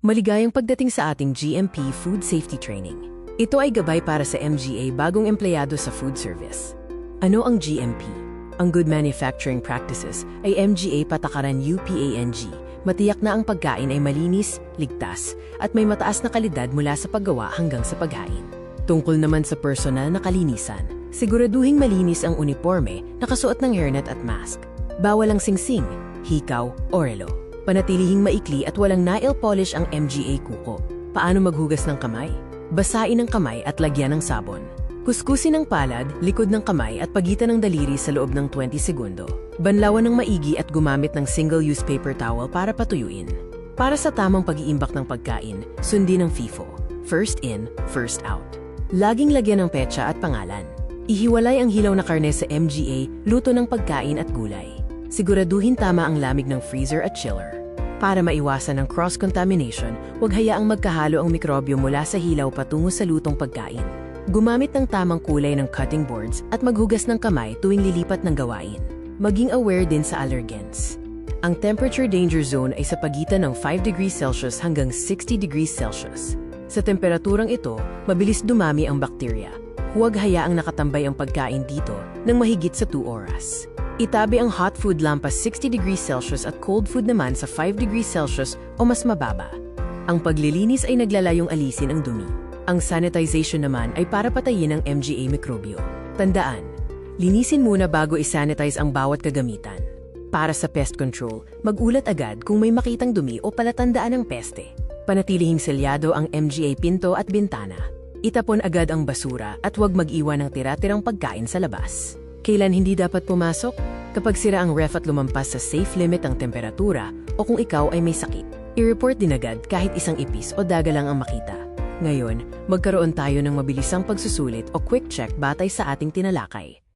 Maligayang pagdating sa ating GMP Food Safety Training. Ito ay gabay para sa MGA bagong empleyado sa food service. Ano ang GMP? Ang Good Manufacturing Practices ay MGA patakaran UPANG. Matiyak na ang pagkain ay malinis, ligtas, at may mataas na kalidad mula sa paggawa hanggang sa paghain. Tungkol naman sa personal na kalinisan, siguraduhing malinis ang uniforme, nakasuot ng hairnet at mask. Bawal ang singsing, hikaw o relo. Panatilihing maikli at walang nail polish ang MGA kuko. Paano maghugas ng kamay? Basain ang kamay at lagyan ng sabon. Kuskusin ang palad, likod ng kamay at pagitan ng daliri sa loob ng 20 segundo. Banlawan ng maigi at gumamit ng single-use paper towel para patuyuin. Para sa tamang pag-iimbak ng pagkain, sundin ang FIFO. First in, first out. Laging lagyan ng petsa at pangalan. Ihiwalay ang hilaw na karne sa MGA, luto ng pagkain at gulay. Siguraduhin tama ang lamig ng freezer at chiller. Para maiwasan ang cross-contamination, huwag hayaang magkahalo ang mikrobyo mula sa hilaw patungo sa lutong pagkain. Gumamit ng tamang kulay ng cutting boards at maghugas ng kamay tuwing lilipat ng gawain. Maging aware din sa allergens. Ang temperature danger zone ay sa pagitan ng 5 degrees Celsius hanggang 60 degrees Celsius. Sa temperaturang ito, mabilis dumami ang bakterya. Huwag hayaang nakatambay ang pagkain dito ng mahigit sa 2 oras. Itabi ang hot food lampas 60 degrees Celsius at cold food naman sa 5 degrees Celsius o mas mababa. Ang paglilinis ay naglalayong alisin ang dumi. Ang sanitization naman ay para patayin ang MGA mikrobyo. Tandaan, linisin muna bago isanitize ang bawat kagamitan. Para sa pest control, mag-ulat agad kung may makitang dumi o palatandaan ng peste. Panatilihing selyado ang MGA pinto at bintana. Itapon agad ang basura at huwag mag-iwan ng tira-tirang pagkain sa labas. Kailan hindi dapat pumasok? Kapag sira ang ref at lumampas sa safe limit ang temperatura o kung ikaw ay may sakit. I-report din agad kahit isang ipis o daga lang ang makita. Ngayon, magkaroon tayo ng mabilisang pagsusulit o quick check batay sa ating tinalakay.